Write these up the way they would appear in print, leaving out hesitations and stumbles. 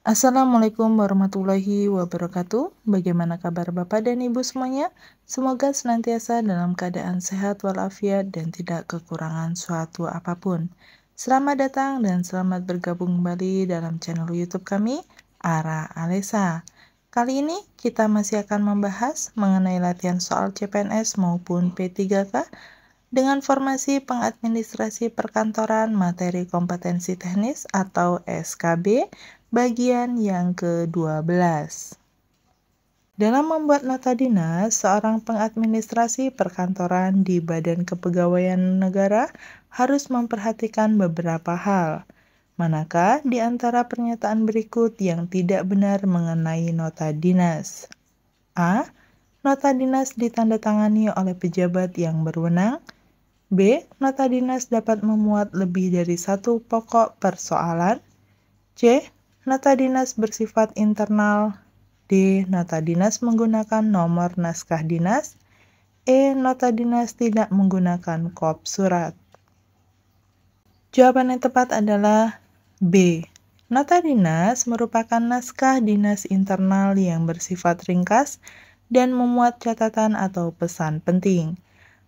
Assalamualaikum warahmatullahi wabarakatuh. Bagaimana kabar Bapak dan Ibu semuanya? Semoga senantiasa dalam keadaan sehat walafiat dan tidak kekurangan suatu apapun. Selamat datang dan selamat bergabung kembali dalam channel YouTube kami, Ara Alesa. Kali ini kita masih akan membahas mengenai latihan soal CPNS maupun P3K dengan formasi pengadministrasi perkantoran materi kompetensi teknis atau SKB bagian yang ke-12. Dalam membuat nota dinas, seorang pengadministrasi perkantoran di Badan Kepegawaian Negara harus memperhatikan beberapa hal. Manakah di antara pernyataan berikut yang tidak benar mengenai nota dinas? A. Nota dinas ditandatangani oleh pejabat yang berwenang. B. Nota dinas dapat memuat lebih dari satu pokok persoalan. C. Nota dinas bersifat internal. D. Nota dinas menggunakan nomor naskah dinas. E. Nota dinas tidak menggunakan kop surat. Jawaban yang tepat adalah B. Nota dinas merupakan naskah dinas internal yang bersifat ringkas dan memuat catatan atau pesan penting.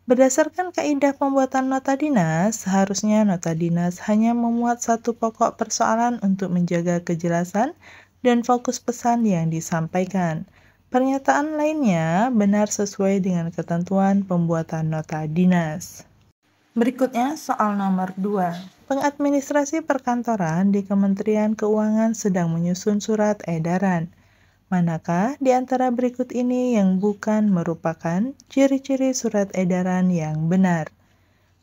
Berdasarkan kaidah pembuatan nota dinas, seharusnya nota dinas hanya memuat satu pokok persoalan untuk menjaga kejelasan dan fokus pesan yang disampaikan. Pernyataan lainnya benar sesuai dengan ketentuan pembuatan nota dinas. Berikutnya soal nomor 2. Pengadministrasi perkantoran di Kementerian Keuangan sedang menyusun surat edaran. Manakah di antara berikut ini yang bukan merupakan ciri-ciri surat edaran yang benar?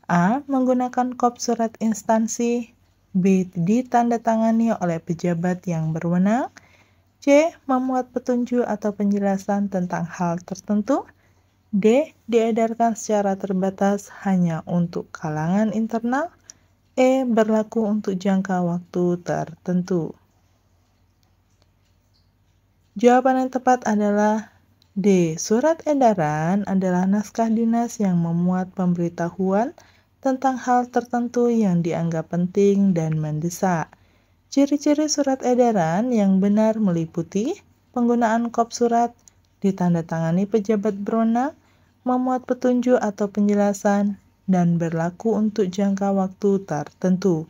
A. Menggunakan kop surat instansi. B. Ditandatangani oleh pejabat yang berwenang. C. Memuat petunjuk atau penjelasan tentang hal tertentu. D. Diedarkan secara terbatas hanya untuk kalangan internal. E. Berlaku untuk jangka waktu tertentu. Jawaban yang tepat adalah D. Surat edaran adalah naskah dinas yang memuat pemberitahuan tentang hal tertentu yang dianggap penting dan mendesak. Ciri-ciri surat edaran yang benar meliputi penggunaan kop surat, ditandatangani pejabat berwenang, memuat petunjuk atau penjelasan, dan berlaku untuk jangka waktu tertentu.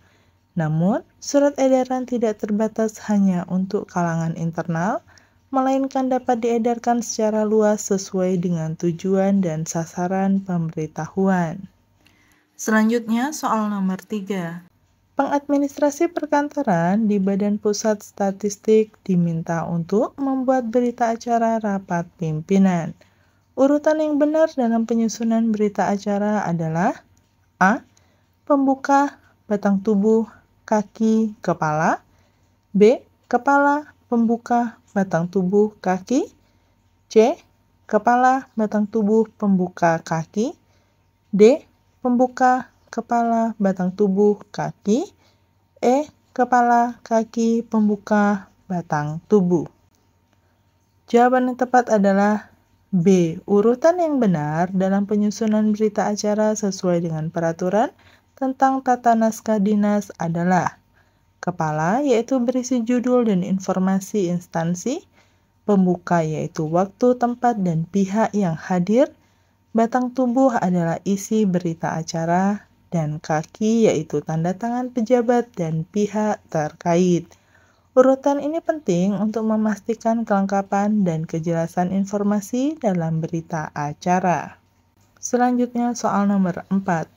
Namun, surat edaran tidak terbatas hanya untuk kalangan internal, melainkan dapat diedarkan secara luas sesuai dengan tujuan dan sasaran pemberitahuan. Selanjutnya, soal nomor 3. Pengadministrasi perkantoran di Badan Pusat Statistik diminta untuk membuat berita acara rapat pimpinan. Urutan yang benar dalam penyusunan berita acara adalah A. Pembuka, batang tubuh, kaki, kepala. B. Kepala, pembuka, batang tubuh, kaki. C. Kepala, batang tubuh, pembuka, kaki. D. Pembuka, kepala, batang tubuh, kaki. E. Kepala, kaki, pembuka, batang tubuh. Jawaban yang tepat adalah B. Urutan yang benar dalam penyusunan berita acara sesuai dengan peraturan tentang tata naskah dinas adalah kepala, yaitu berisi judul dan informasi instansi. Pembuka, yaitu waktu, tempat, dan pihak yang hadir. Batang tubuh adalah isi berita acara. Dan kaki, yaitu tanda tangan pejabat dan pihak terkait. Urutan ini penting untuk memastikan kelengkapan dan kejelasan informasi dalam berita acara. Selanjutnya soal nomor 4.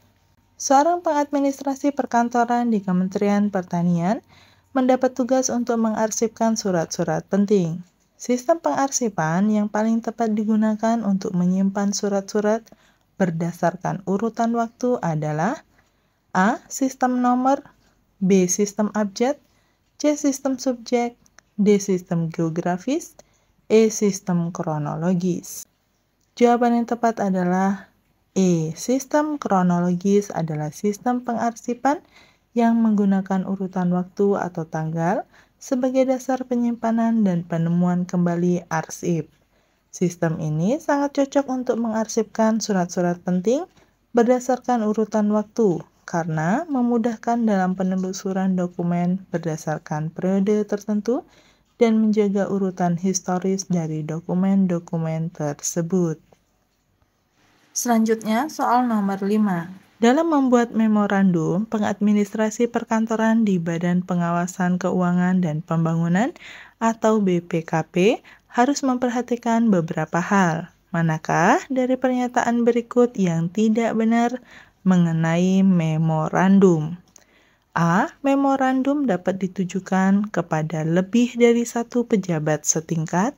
Seorang pengadministrasi perkantoran di Kementerian Pertanian mendapat tugas untuk mengarsipkan surat-surat penting. Sistem pengarsipan yang paling tepat digunakan untuk menyimpan surat-surat berdasarkan urutan waktu adalah A. Sistem nomor, B. Sistem abjad, C. Sistem subjek, D. Sistem geografis, E. Sistem kronologis. Jawaban yang tepat adalah E. Sistem kronologis adalah sistem pengarsipan yang menggunakan urutan waktu atau tanggal sebagai dasar penyimpanan dan penemuan kembali arsip. Sistem ini sangat cocok untuk mengarsipkan surat-surat penting berdasarkan urutan waktu karena memudahkan dalam penelusuran dokumen berdasarkan periode tertentu dan menjaga urutan historis dari dokumen-dokumen tersebut. Selanjutnya, soal nomor 5. Dalam membuat memorandum pengadministrasi perkantoran di Badan Pengawasan Keuangan dan Pembangunan atau BPKP harus memperhatikan beberapa hal. Manakah dari pernyataan berikut yang tidak benar mengenai memorandum? A. Memorandum dapat ditujukan kepada lebih dari satu pejabat setingkat.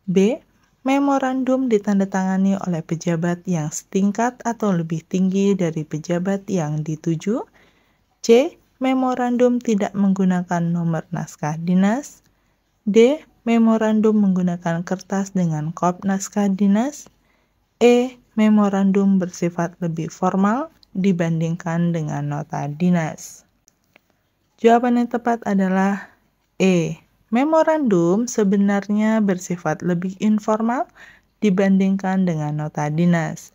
B. Memorandum ditandatangani oleh pejabat yang setingkat atau lebih tinggi dari pejabat yang dituju. C. Memorandum tidak menggunakan nomor naskah dinas. D. Memorandum menggunakan kertas dengan kop naskah dinas. E. Memorandum bersifat lebih formal dibandingkan dengan nota dinas. Jawaban yang tepat adalah E. Memorandum sebenarnya bersifat lebih informal dibandingkan dengan nota dinas.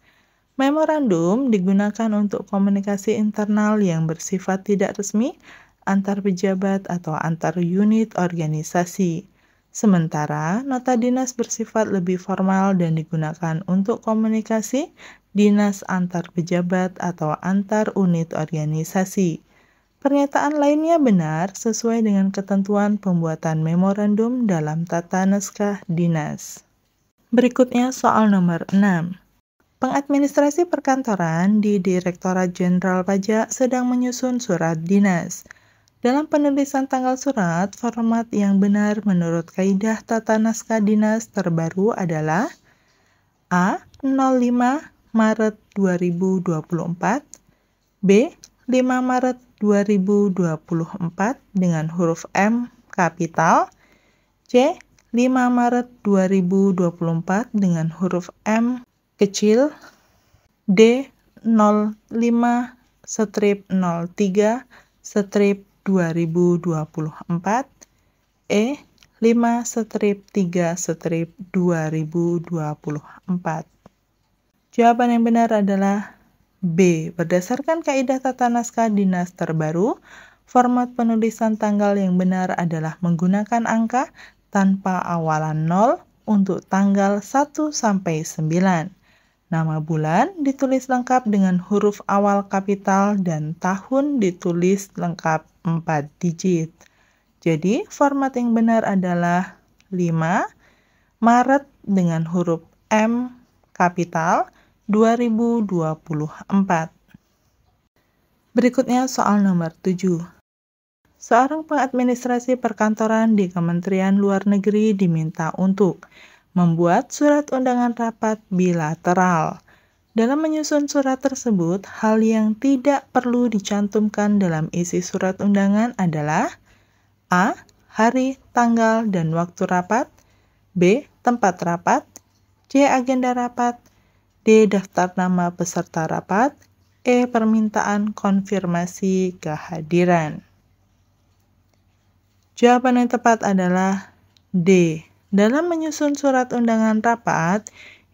Memorandum digunakan untuk komunikasi internal yang bersifat tidak resmi antar pejabat atau antar unit organisasi. Sementara nota dinas bersifat lebih formal dan digunakan untuk komunikasi dinas antar pejabat atau antar unit organisasi. Pernyataan lainnya benar sesuai dengan ketentuan pembuatan memorandum dalam tata naskah dinas. Berikutnya soal nomor 6. Pengadministrasi perkantoran di Direktorat Jenderal Pajak sedang menyusun surat dinas. Dalam penulisan tanggal surat, format yang benar menurut kaidah tata naskah dinas terbaru adalah A. 05 Maret 2024, B. 5 Maret 2024 dengan huruf M kapital, C. 5 Maret 2024 dengan huruf M kecil, D. 05-03-2024, E. 5-3-2024. Jawaban yang benar adalah B. Berdasarkan kaidah tata naskah dinas terbaru, format penulisan tanggal yang benar adalah menggunakan angka tanpa awalan 0 untuk tanggal 1 sampai 9. Nama bulan ditulis lengkap dengan huruf awal kapital dan tahun ditulis lengkap 4 digit. Jadi, format yang benar adalah 5 Maret dengan huruf M kapital 2024. Berikutnya soal nomor 7. Seorang pengadministrasi perkantoran di Kementerian Luar Negeri diminta untuk membuat surat undangan rapat bilateral. Dalam menyusun surat tersebut, hal yang tidak perlu dicantumkan dalam isi surat undangan adalah A. Hari, tanggal, dan waktu rapat. B. Tempat rapat. C. Agenda rapat. D. Daftar nama peserta rapat. E. Permintaan konfirmasi kehadiran. Jawaban yang tepat adalah D. Dalam menyusun surat undangan rapat,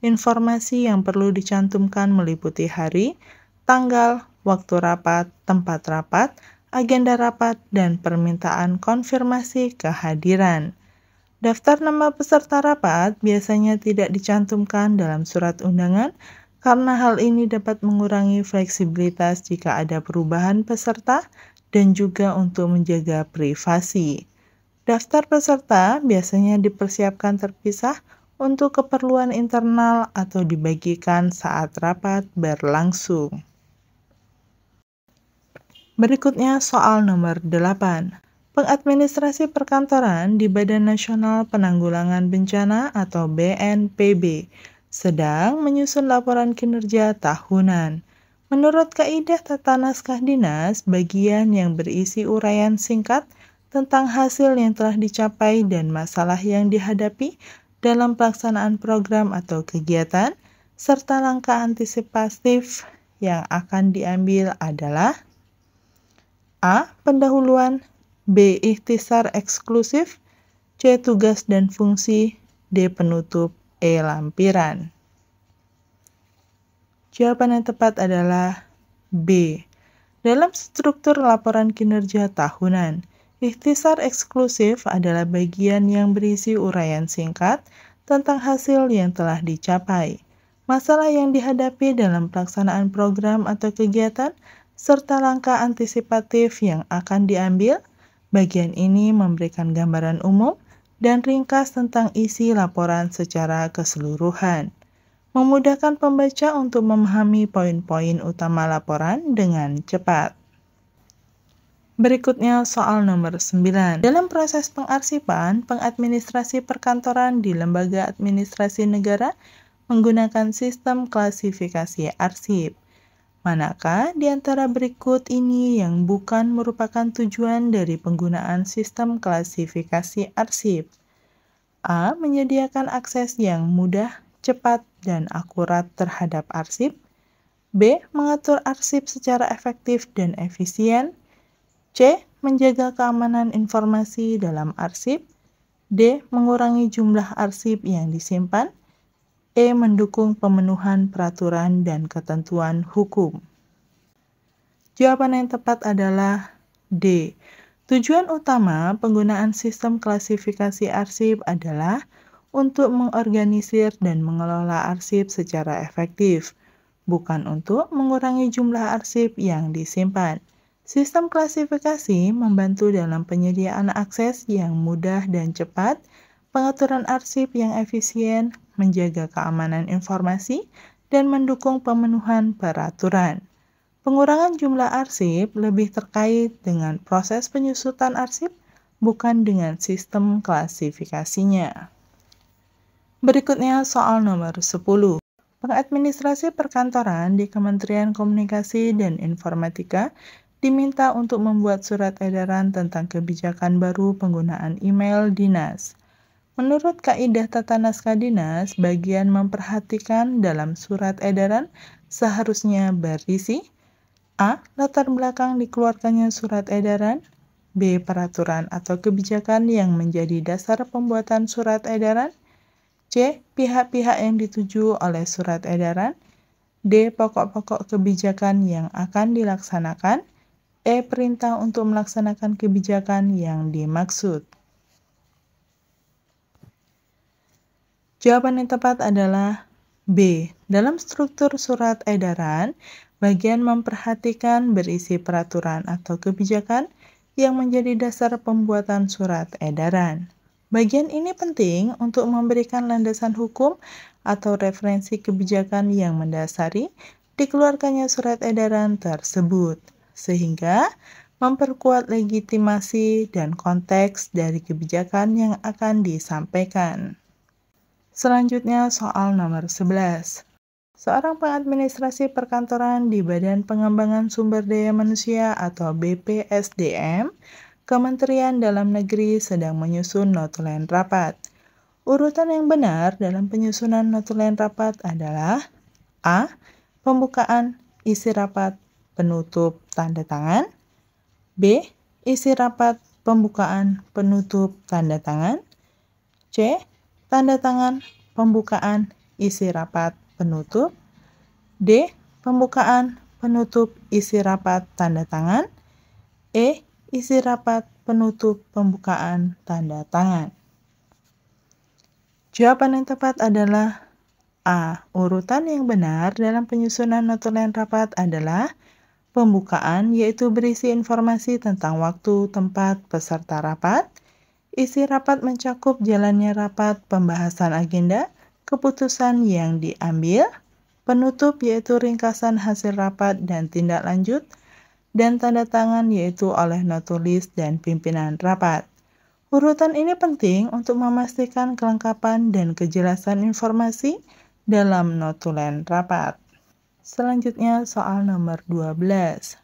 informasi yang perlu dicantumkan meliputi hari, tanggal, waktu rapat, tempat rapat, agenda rapat, dan permintaan konfirmasi kehadiran. Daftar nama peserta rapat biasanya tidak dicantumkan dalam surat undangan karena hal ini dapat mengurangi fleksibilitas jika ada perubahan peserta dan juga untuk menjaga privasi. Daftar peserta biasanya dipersiapkan terpisah untuk keperluan internal atau dibagikan saat rapat berlangsung. Berikutnya soal nomor 8. Pengadministrasi perkantoran di Badan Nasional Penanggulangan Bencana atau BNPB sedang menyusun laporan kinerja tahunan. Menurut kaidah tata naskah dinas, bagian yang berisi uraian singkat tentang hasil yang telah dicapai dan masalah yang dihadapi dalam pelaksanaan program atau kegiatan, serta langkah antisipatif yang akan diambil adalah A. Pendahuluan, B. Ikhtisar eksklusif, C. Tugas dan fungsi, D. Penutup, E. Lampiran. Jawaban yang tepat adalah B. Dalam struktur laporan kinerja tahunan, Ikhtisar eksklusif adalah bagian yang berisi uraian singkat tentang hasil yang telah dicapai, masalah yang dihadapi dalam pelaksanaan program atau kegiatan, serta langkah antisipatif yang akan diambil. Bagian ini memberikan gambaran umum dan ringkas tentang isi laporan secara keseluruhan, memudahkan pembaca untuk memahami poin-poin utama laporan dengan cepat. Berikutnya soal nomor 9. Dalam proses pengarsipan, pengadministrasi perkantoran di lembaga administrasi negara menggunakan sistem klasifikasi arsip. Manakah di antara berikut ini yang bukan merupakan tujuan dari penggunaan sistem klasifikasi arsip? A. Menyediakan akses yang mudah, cepat, dan akurat terhadap arsip. B. Mengatur arsip secara efektif dan efisien. C. Menjaga keamanan informasi dalam arsip. D. Mengurangi jumlah arsip yang disimpan. E. Mendukung pemenuhan peraturan dan ketentuan hukum. Jawaban yang tepat adalah D. Tujuan utama penggunaan sistem klasifikasi arsip adalah untuk mengorganisir dan mengelola arsip secara efektif, bukan untuk mengurangi jumlah arsip yang disimpan. Sistem klasifikasi membantu dalam penyediaan akses yang mudah dan cepat, pengaturan arsip yang efisien, menjaga keamanan informasi, dan mendukung pemenuhan peraturan. Pengurangan jumlah arsip lebih terkait dengan proses penyusutan arsip, bukan dengan sistem klasifikasinya. Berikutnya soal nomor 10. Pengadministrasi perkantoran di Kementerian Komunikasi dan Informatika diminta untuk membuat surat edaran tentang kebijakan baru penggunaan email dinas. Menurut Kaidah Tata Naskah Dinas, bagian memperhatikan dalam surat edaran seharusnya berisi A. Latar belakang dikeluarkannya surat edaran. B. Peraturan atau kebijakan yang menjadi dasar pembuatan surat edaran. C. Pihak-pihak yang dituju oleh surat edaran. D. Pokok-pokok kebijakan yang akan dilaksanakan. E. Perintah untuk melaksanakan kebijakan yang dimaksud. Jawaban yang tepat adalah B. Dalam struktur surat edaran, bagian memperhatikan berisi peraturan atau kebijakan yang menjadi dasar pembuatan surat edaran. Bagian ini penting untuk memberikan landasan hukum atau referensi kebijakan yang mendasari dikeluarkannya surat edaran tersebut, sehingga memperkuat legitimasi dan konteks dari kebijakan yang akan disampaikan. Selanjutnya soal nomor 11. Seorang pengadministrasi perkantoran di Badan Pengembangan Sumber Daya Manusia atau BPSDM, Kementerian Dalam Negeri sedang menyusun notulen rapat. Urutan yang benar dalam penyusunan notulen rapat adalah A. Pembukaan, isi rapat, penutup, tanda tangan. B. Isi rapat, pembukaan, penutup, tanda tangan. C. Tanda tangan, pembukaan, isi rapat, penutup. D. Pembukaan, penutup, isi rapat, tanda tangan. E. Isi rapat, penutup, pembukaan, tanda tangan. Jawaban yang tepat adalah A. Urutan yang benar dalam penyusunan notulen rapat adalah pembukaan, yaitu berisi informasi tentang waktu, tempat, peserta rapat. Isi rapat mencakup jalannya rapat, pembahasan agenda, keputusan yang diambil. Penutup yaitu ringkasan hasil rapat dan tindak lanjut. Dan tanda tangan yaitu oleh notulis dan pimpinan rapat. Urutan ini penting untuk memastikan kelengkapan dan kejelasan informasi dalam notulen rapat. Selanjutnya soal nomor 12.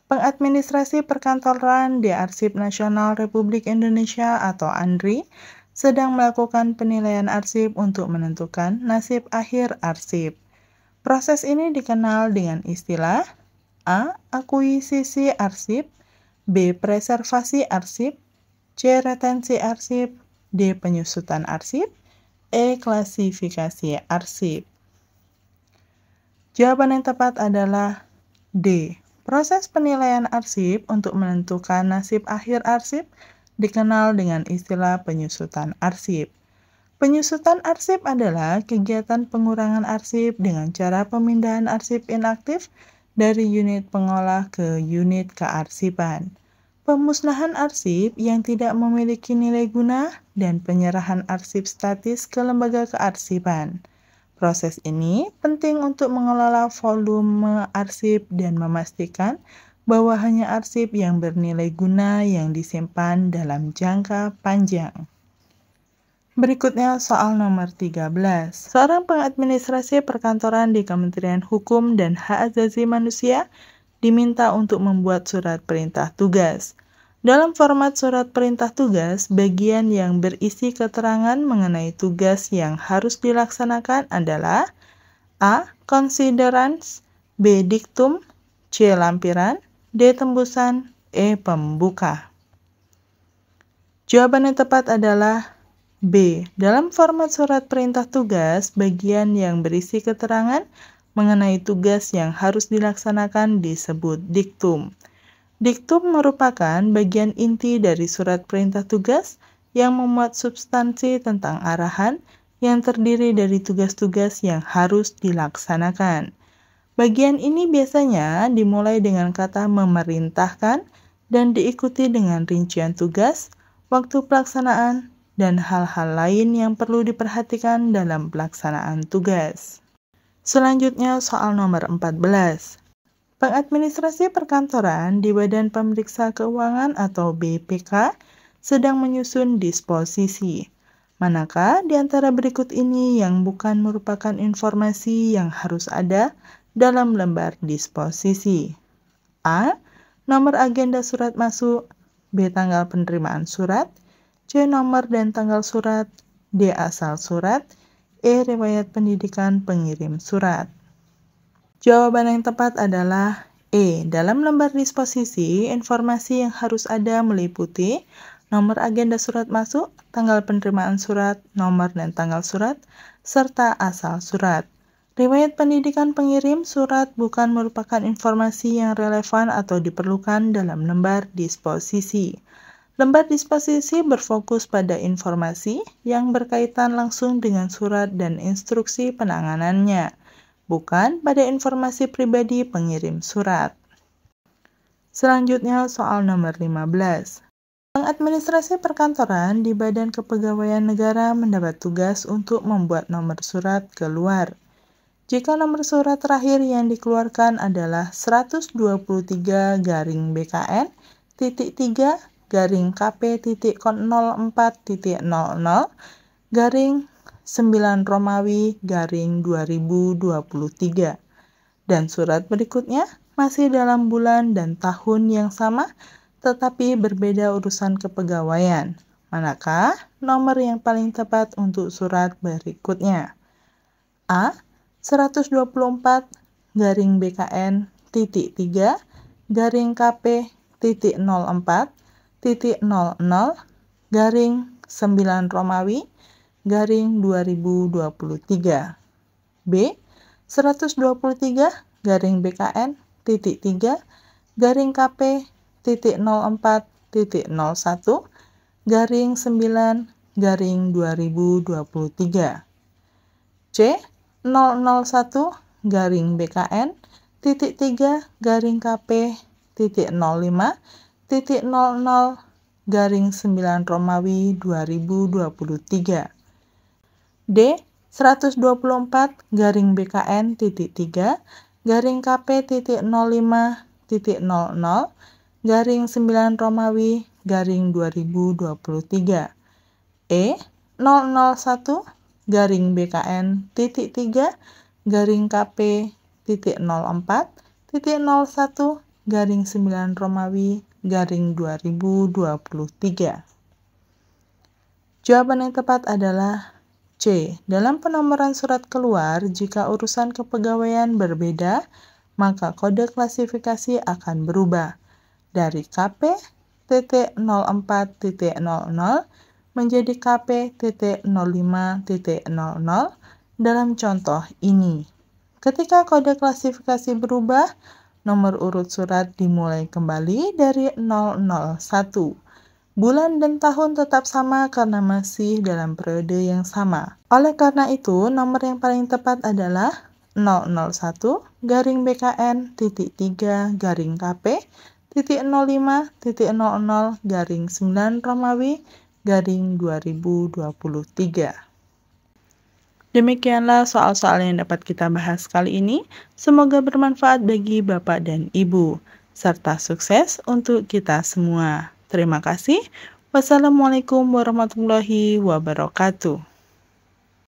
Pengadministrasi Perkantoran di Arsip Nasional Republik Indonesia atau ANRI sedang melakukan penilaian arsip untuk menentukan nasib akhir arsip. Proses ini dikenal dengan istilah A. Akuisisi arsip. B. Preservasi arsip. C. Retensi arsip. D. Penyusutan arsip. E. Klasifikasi arsip. Jawaban yang tepat adalah D. Proses penilaian arsip untuk menentukan nasib akhir arsip dikenal dengan istilah penyusutan arsip. Penyusutan arsip adalah kegiatan pengurangan arsip dengan cara pemindahan arsip inaktif dari unit pengolah ke unit kearsipan. Pemusnahan arsip yang tidak memiliki nilai guna dan penyerahan arsip statis ke lembaga kearsipan. Proses ini penting untuk mengelola volume arsip dan memastikan bahwa hanya arsip yang bernilai guna yang disimpan dalam jangka panjang. Berikutnya soal nomor 13. Seorang pengadministrasi perkantoran di Kementerian Hukum dan Hak Asasi Manusia diminta untuk membuat surat perintah tugas. Dalam format surat perintah tugas, bagian yang berisi keterangan mengenai tugas yang harus dilaksanakan adalah A. Considerance, B. Diktum, C. Lampiran, D. Tembusan, E. Pembuka. Jawaban yang tepat adalah B. Dalam format surat perintah tugas, bagian yang berisi keterangan mengenai tugas yang harus dilaksanakan disebut diktum. Diktum merupakan bagian inti dari surat perintah tugas yang memuat substansi tentang arahan yang terdiri dari tugas-tugas yang harus dilaksanakan. Bagian ini biasanya dimulai dengan kata memerintahkan dan diikuti dengan rincian tugas, waktu pelaksanaan, dan hal-hal lain yang perlu diperhatikan dalam pelaksanaan tugas. Selanjutnya soal nomor 14. Pengadministrasi perkantoran di Badan Pemeriksa Keuangan atau BPK sedang menyusun disposisi. Manakah di antara berikut ini yang bukan merupakan informasi yang harus ada dalam lembar disposisi? A. Nomor agenda surat masuk, B. Tanggal penerimaan surat, C. Nomor dan tanggal surat, D. Asal surat, E. Riwayat pendidikan pengirim surat. Jawaban yang tepat adalah E. Dalam lembar disposisi, informasi yang harus ada meliputi nomor agenda surat masuk, tanggal penerimaan surat, nomor dan tanggal surat, serta asal surat. Riwayat pendidikan pengirim surat bukan merupakan informasi yang relevan atau diperlukan dalam lembar disposisi. Lembar disposisi berfokus pada informasi yang berkaitan langsung dengan surat dan instruksi penanganannya, bukan pada informasi pribadi pengirim surat. Selanjutnya soal nomor 15. Pengadministrasi perkantoran di Badan Kepegawaian Negara mendapat tugas untuk membuat nomor surat keluar. Jika nomor surat terakhir yang dikeluarkan adalah 123-KP.00-4.0-9 dan surat berikutnya masih dalam bulan dan tahun yang sama tetapi berbeda urusan kepegawaian, manakah nomor yang paling tepat untuk surat berikutnya? A. 124-BKN-0-9-2023, B. 123-BKN-0-3-KP.01-9-2023, C. 001-BKN-3-KP.00-9-2023, D. 124-BKN-3-9-2023, E. 001-BKN-3-9-2023. Jawaban yang tepat adalah C. Dalam penomoran surat keluar, jika urusan kepegawaian berbeda, maka kode klasifikasi akan berubah dari KP.04.00 menjadi KP.05.00 dalam contoh ini. Ketika kode klasifikasi berubah, Nomor urut surat dimulai kembali dari 001. Bulan dan tahun tetap sama karena masih dalam periode yang sama. Oleh karena itu, nomor yang paling tepat adalah 001 garing BKN titik 3 garing KP titik 05 titik 00 garing 9 Romawi garing 2023. Demikianlah soal-soal yang dapat kita bahas kali ini. Semoga bermanfaat bagi Bapak dan Ibu, serta sukses untuk kita semua. Terima kasih. Wassalamualaikum warahmatullahi wabarakatuh.